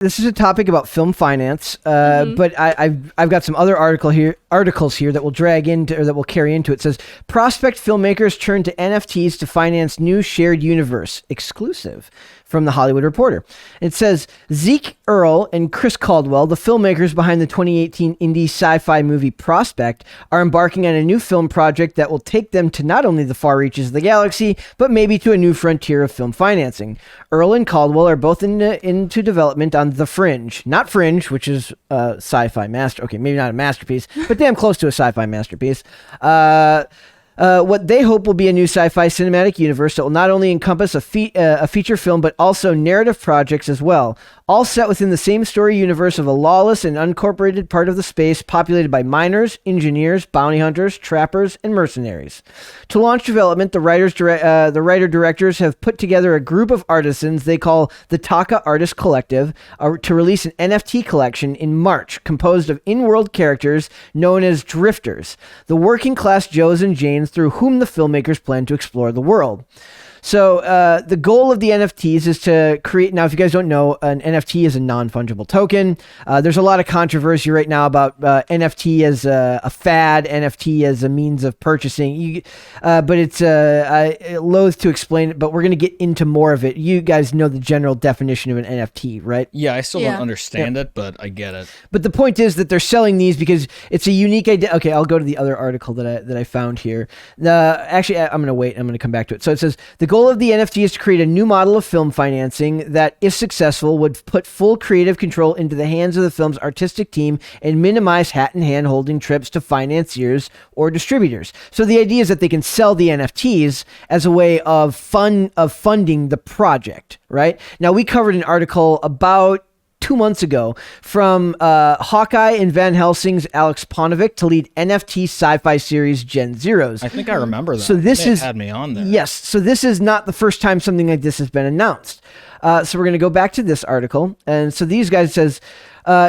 This is a topic about film finance, but I've got some other articles here that will drag into or that will carry into it. It says prospect filmmakers turn to NFTs to finance new shared universe, exclusive from the Hollywood Reporter. It says Zeke Earl and Chris Caldwell, the filmmakers behind the 2018 indie sci-fi movie Prospect, are embarking on a new film project that will take them to not only the far reaches of the galaxy, but maybe to a new frontier of film financing. Earl and Caldwell are both into development on The Fringe. Not Fringe, which is a sci-fi master. Okay, maybe not a masterpiece, but damn close to a sci-fi masterpiece. What they hope will be a new sci-fi cinematic universe that will not only encompass a feature film, but also narrative projects as well, all set within the same story universe of a lawless and unincorporated part of the space populated by miners, engineers, bounty hunters, trappers, and mercenaries. To launch development, the writer-directors have put together a group of artisans they call the Taka Artist Collective to release an NFT collection in March, composed of in-world characters known as drifters, the working-class Joes and Janes through whom the filmmakers plan to explore the world. So the goal of the NFTs is to create... Now, if you guys don't know, an NFT is a non-fungible token. There's a lot of controversy right now about NFT as a fad, NFT as a means of purchasing. But it's loath to explain it, but we're going to get into more of it. You guys know the general definition of an NFT, right? Yeah, I still don't understand it, but I get it. But the point is that they're selling these because it's a unique idea. Okay, I'll go to the other article that I found here. Actually, I'm going to wait. I'm going to come back to it. So it says, the goal of the NFT is to create a new model of film financing that, if successful, would put full creative control into the hands of the film's artistic team and minimize hat-in-hand holding trips to financiers or distributors. So the idea is that they can sell the NFTs as a way of funding the project, right? Now, we covered an article about 2 months ago from Hawkeye and Van Helsing's Alex Ponovic to lead NFT sci-fi series Gen Zeros. I think I remember that. So this had me on there. Yes. So this is not the first time something like this has been announced. So we're going to go back to this article. And so these guys says,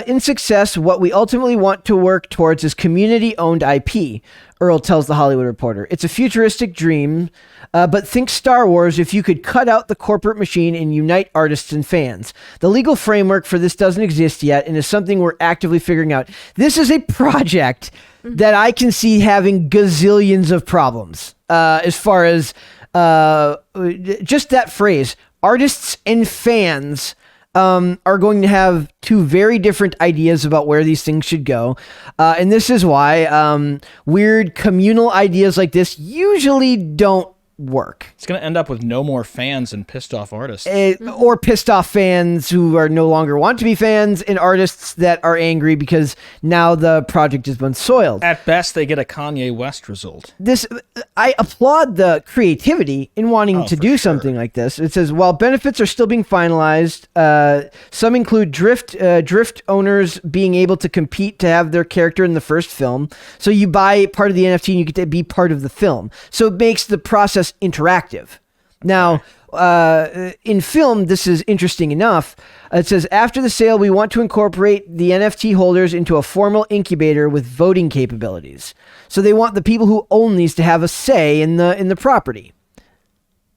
in success, what we ultimately want to work towards is community-owned IP, Earl tells The Hollywood Reporter. It's a futuristic dream, but think Star Wars if you could cut out the corporate machine and unite artists and fans. The legal framework for this doesn't exist yet and is something we're actively figuring out. This is a project that I can see having gazillions of problems as far as just that phrase, artists and fans are going to have two very different ideas about where these things should go. And this is why weird communal ideas like this usually don't work. It's going to end up with no more fans and pissed off artists. Or pissed off fans who are no longer want to be fans, and artists that are angry because now the project has been soiled. At best, they get a Kanye West result. I applaud the creativity in wanting to do something like this. It says, while benefits are still being finalized, some include drift owners being able to compete to have their character in the first film. So you buy part of the NFT and you get to be part of the film. So it makes the process interactive. Now, in film, this is interesting enough. It says, after the sale, we want to incorporate the NFT holders into a formal incubator with voting capabilities. So they want the people who own these to have a say in the property.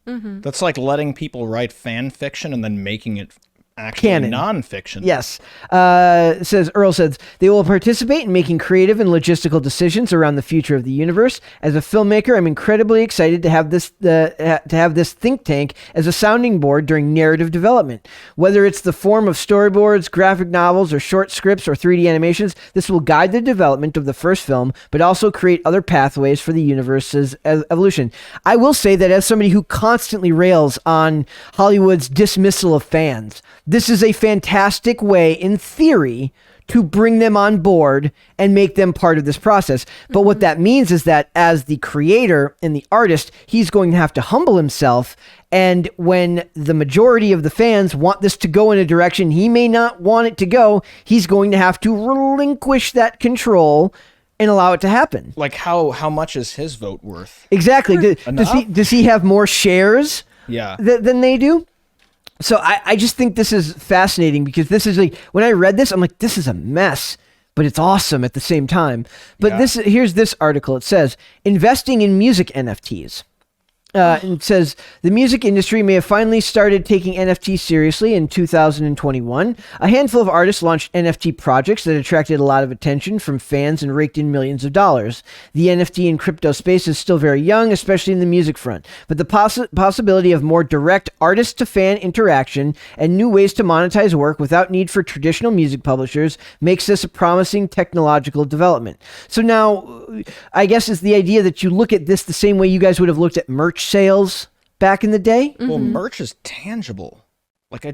Mm-hmm. That's like letting people write fan fiction and then making it actually canon. Non-fiction. Yes. Earl says, they will participate in making creative and logistical decisions around the future of the universe. As a filmmaker, I'm incredibly excited to have this think tank as a sounding board during narrative development. Whether it's the form of storyboards, graphic novels, or short scripts, or 3D animations, this will guide the development of the first film, but also create other pathways for the universe's evolution. I will say that as somebody who constantly rails on Hollywood's dismissal of fans, this is a fantastic way, in theory, to bring them on board and make them part of this process. But what that means is that as the creator and the artist, he's going to have to humble himself. And when the majority of the fans want this to go in a direction he may not want it to go, he's going to have to relinquish that control and allow it to happen. Like how much is his vote worth? Exactly. Does he have more shares than they do? So I just think this is fascinating because this is like, when I read this, I'm like, this is a mess, but it's awesome at the same time. But here's this article. It says, investing in music NFTs. And it says the music industry may have finally started taking NFTs seriously in 2021. A handful of artists launched NFT projects that attracted a lot of attention from fans and raked in millions of dollars. The NFT and crypto space is still very young, especially in the music front, but the possibility of more direct artist-to-fan interaction and new ways to monetize work without need for traditional music publishers makes this a promising technological development. So now, I guess it's the idea that you look at this the same way you guys would have looked at merch sales back in the day. Well, merch is tangible. Like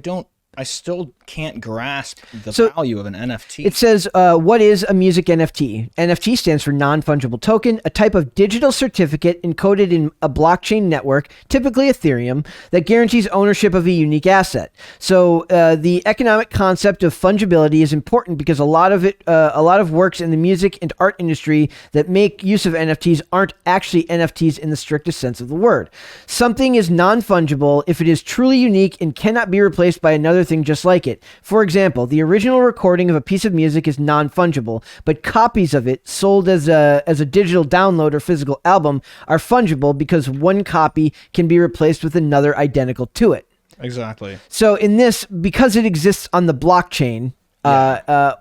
I still can't grasp the value of an NFT. It says, what is a music NFT? NFT stands for non-fungible token, a type of digital certificate encoded in a blockchain network, typically Ethereum, that guarantees ownership of a unique asset. So the economic concept of fungibility is important because a lot of works in the music and art industry that make use of NFTs aren't actually NFTs in the strictest sense of the word. Something is non-fungible if it is truly unique and cannot be replaced by another thing just like it. For example, the original recording of a piece of music is non-fungible, but copies of it sold as a digital download or physical album are fungible because one copy can be replaced with another identical to it. Exactly. So in this, because it exists on the blockchain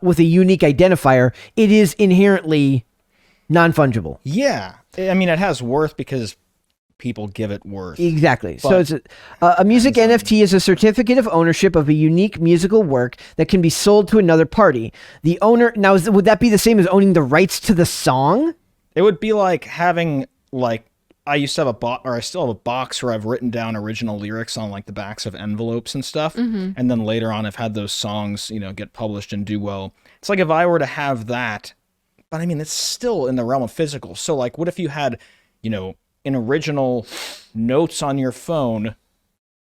with a unique identifier, it is inherently non-fungible. Yeah. I mean, it has worth because people give it worth. Exactly. But so it's a music NFT is a certificate of ownership of a unique musical work that can be sold to another party. The owner now would that be the same as owning the rights to the song? It would be like having I used to have I still have a box where I've written down original lyrics on like the backs of envelopes and stuff, and then later on I've had those songs get published and do well. It's like if I were to have that, but I mean it's still in the realm of physical. So like, what if you had an original notes on your phone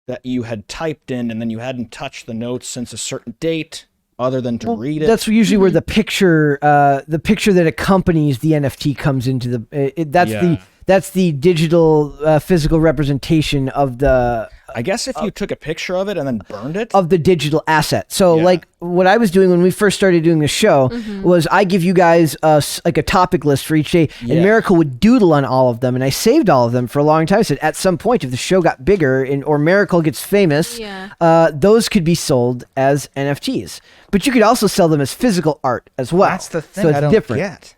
that you had typed in and then you hadn't touched the notes since a certain date other than to read it? That's usually where the picture that accompanies the NFT comes into that's the digital physical representation of the I guess if you took a picture of it and then burned it? Of the digital asset. So like what I was doing when we first started doing the show was I give you guys like a topic list for each day, and Miracle would doodle on all of them, and I saved all of them for a long time. I said at some point if the show got bigger or Miracle gets famous, those could be sold as NFTs. But you could also sell them as physical art as well. That's the thing so it's I don't different. get.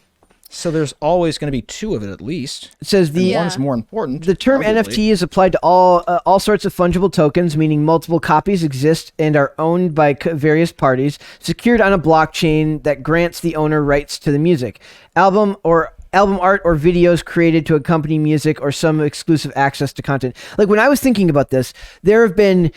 So there's always going to be two of it at least. It says one's more important. The term arguably. NFT is applied to all sorts of fungible tokens, meaning multiple copies exist and are owned by various parties, secured on a blockchain that grants the owner rights to the music, album art or videos created to accompany music, or some exclusive access to content. Like when I was thinking about this, there have been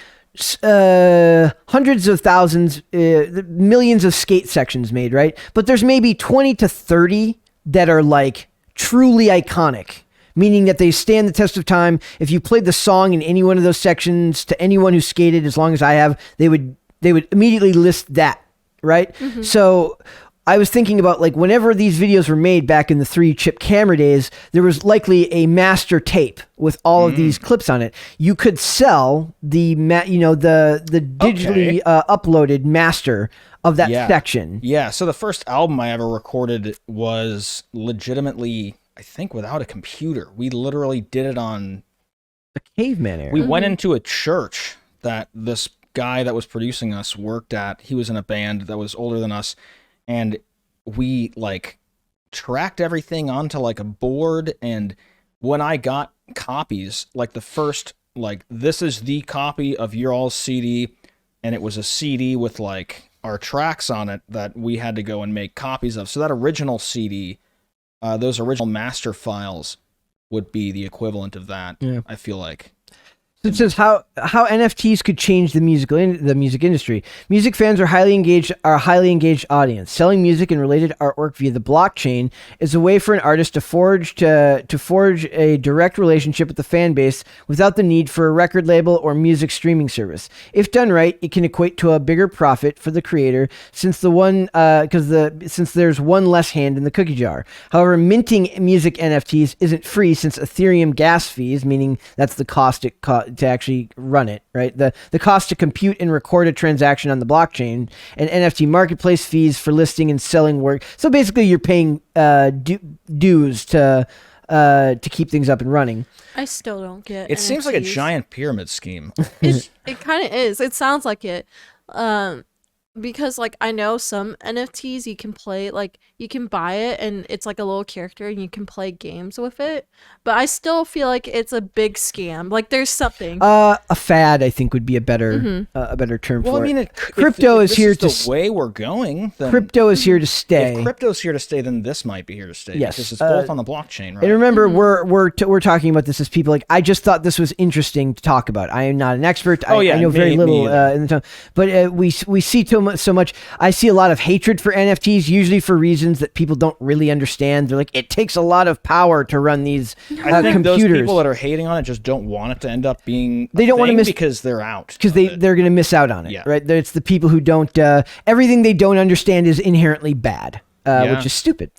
hundreds of thousands, millions of skate sections made, right? But there's maybe 20 to 30 that are like truly iconic, meaning that they stand the test of time. If you played the song in any one of those sections to anyone who skated as long as I have, they would immediately list that, right? So I was thinking about like whenever these videos were made back in the 3-chip camera days, there was likely a master tape with all of these clips on it. You could sell the digitally uploaded master of that section. Yeah. So the first album I ever recorded was legitimately, I think, without a computer. We literally did it on the caveman era. We went into a church that this guy that was producing us worked at. He was in a band that was older than us. And we like tracked everything onto like a board. And when I got copies, like the first, like this is the copy of your all's CD, and it was a CD with like our tracks on it that we had to go and make copies of. So that original CD, those original master files would be the equivalent of that. Yeah. I feel like. It says how NFTs could change the music industry. Music fans are a highly engaged audience. Selling music and related artwork via the blockchain is a way for an artist to forge a direct relationship with the fan base without the need for a record label or music streaming service. If done right, it can equate to a bigger profit for the creator since there's one less hand in the cookie jar. However, minting music NFTs isn't free since Ethereum gas fees, meaning that's the cost to actually run it, right? The cost to compute and record a transaction on the blockchain, and NFT marketplace fees for listing and selling work. So basically you're paying dues to to keep things up and running. I still don't get It seems like a NFTs. giant pyramid scheme. It kind of is. It sounds like it. Because like I know some NFTs you can play, like you can buy it and it's like a little character and you can play games with it. But I still feel like it's a big scam. Like there's something. A fad, I think, would be a better term Well, for I mean, it. Crypto is here to the way we're going. Then crypto is here to stay. if crypto's here to stay, then this might be here to stay. Yes. Because it's both on the blockchain, right? And remember, we're talking about this as people. Like, I just thought this was interesting to talk about. I am not an expert. I know very little in the time, but we see so much. I see a lot of hatred for NFTs, usually for reasons that people don't really understand. They're like, it takes a lot of power to run these I think computers. those people that are hating on it just don't want it to end up being. They don't want to miss because they're out. Because they're going to miss out on it. Yeah. Right. It's the people who don't. Everything they don't understand is inherently bad, which is stupid.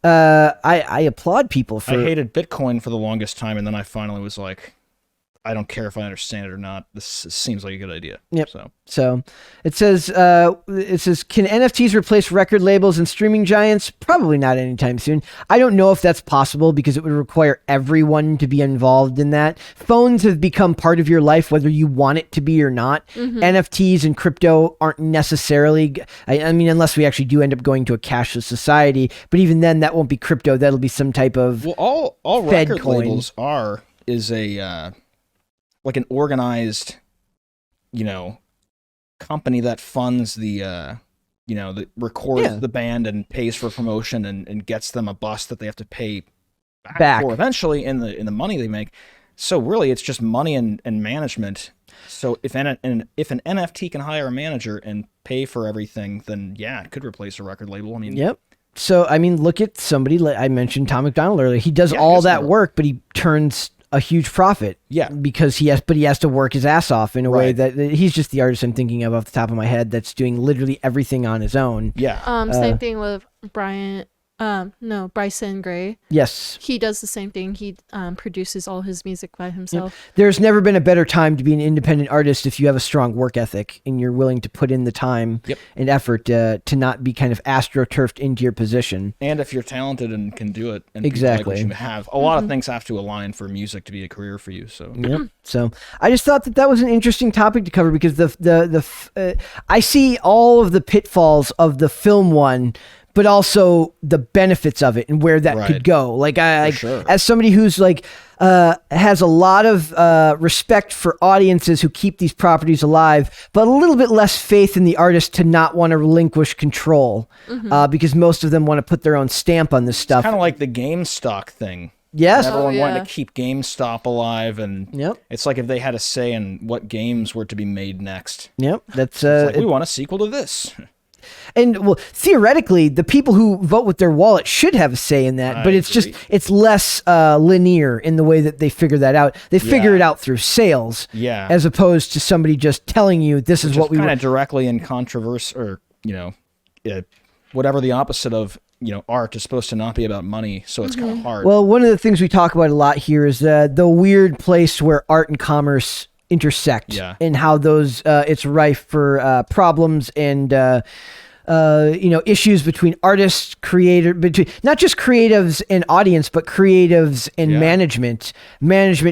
I applaud people for. I hated Bitcoin for the longest time, and then I finally was like, I don't care if I understand it or not. This seems like a good idea. Yep. So it says, can NFTs replace record labels and streaming giants? Probably not anytime soon. I don't know if that's possible because it would require everyone to be involved in that. Phones have become part of your life, whether you want it to be or not. NFTs and crypto aren't necessarily, I mean, unless we actually do end up going to a cashless society, but even then that won't be crypto. That'll be some type of all Fed record coin. labels is a like an organized, company that funds the, that records the band and pays for promotion and gets them a bus that they have to pay back for eventually in the money they make. So really, it's just money and management. So if an NFT can hire a manager and pay for everything, then yeah, it could replace a record label. I mean, Yep. So, I mean, look at somebody like I mentioned Tom McDonald earlier. He does all that work, but he turns a huge profit. Yeah. Because he has to work his ass off in a way that he's just the artist I'm thinking of off the top of my head that's doing literally everything on his own. Yeah. Same thing with Bryson Gray. Yes. He does the same thing. He produces all his music by himself. Yep. There's never been a better time to be an independent artist if you have a strong work ethic and you're willing to put in the time and effort to not be kind of astroturfed into your position. And if you're talented and can do it, and exactly, like what you have, a lot of things have to align for music to be a career for you. So So I just thought that was an interesting topic to cover because I see all of the pitfalls of the film one, but also the benefits of it and where that could go. Like as somebody who's like has a lot of respect for audiences who keep these properties alive, but a little bit less faith in the artist to not want to relinquish control because most of them want to put their own stamp on this stuff. Kind of like the GameStop thing. Yes. Everyone wanted to keep GameStop alive, and it's like if they had a say in what games were to be made next. Yep. That's like, we want a sequel to this. And well, theoretically, the people who vote with their wallet should have a say in that, but it's less linear in the way that they figure that out. They figure it out through sales, as opposed to somebody just telling you this is what we kind of directly in controversy, or whatever the opposite of art is supposed to not be about money, so it's kind of hard. Well, one of the things we talk about a lot here is the weird place where art and commerce intersect, and how those it's rife for problems and issues between artists, between not just creatives and audience, but creatives and management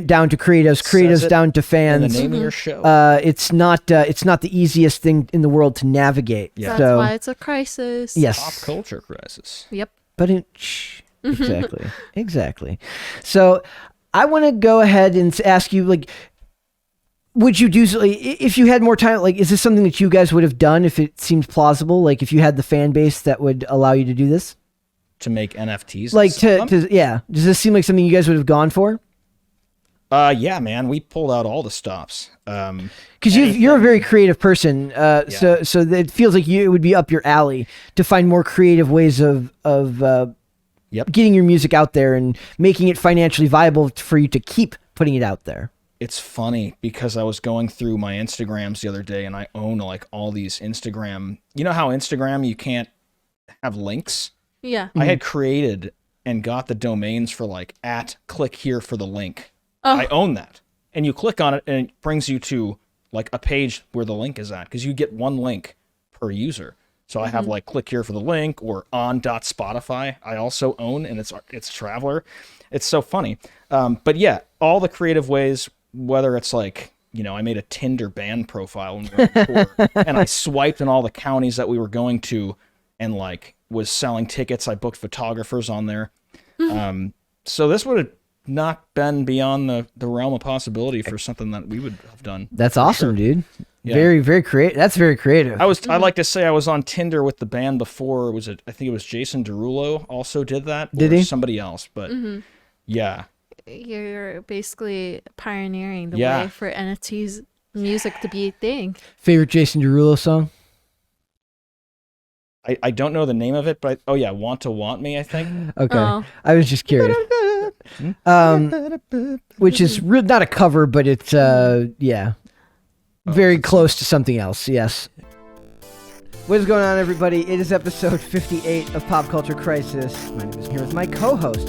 down to creatives down to fans. In the name of your show. It's not the easiest thing in the world to navigate. That's why it's a crisis. Yes, pop culture crisis. Yep. But exactly. So I want to go ahead and ask you, like, would you do, if you had more time, like, is this something that you guys would have done if it seems plausible? Like, if you had the fan base that would allow you to do this? To make NFTs? Like, does this seem like something you guys would have gone for? Yeah, man, we pulled out all the stops. Because you're a very creative person, so it feels like it would be up your alley to find more creative ways of getting your music out there and making it financially viable for you to keep putting it out there. It's funny because I was going through my Instagrams the other day, and I own like all these Instagram. You know how Instagram you can't have links? Yeah. I had created and got the domains for like @click here for the link. I own that. And you click on it and it brings you to like a page where the link is at, because you get one link per user. So I have like click here for the link, or on.spotify I also own, and it's Traveler. It's so funny. But yeah, all the creative ways, whether it's like, I made a Tinder band profile when we were on tour, and I swiped in all the counties that we were going to, and like was selling tickets. I booked photographers on there. So this would have not been beyond the realm of possibility for something that we would have done. That's awesome, dude. Yeah. Very, very creative. That's very creative. I like to say I was on Tinder with the band before. I think it was Jason Derulo also did that. Did or he? Somebody else, but yeah. You're basically pioneering the Yeah. way for NFTs music to be a thing. Favorite Jason Derulo song? I don't know the name of it, but Want to Want Me, I think. Okay. Oh. I was just curious. Which is not a cover, but it's, very close to something else, yes. What is going on, everybody? It is episode 58 of Pop Culture Crisis. My name is here with my co-host.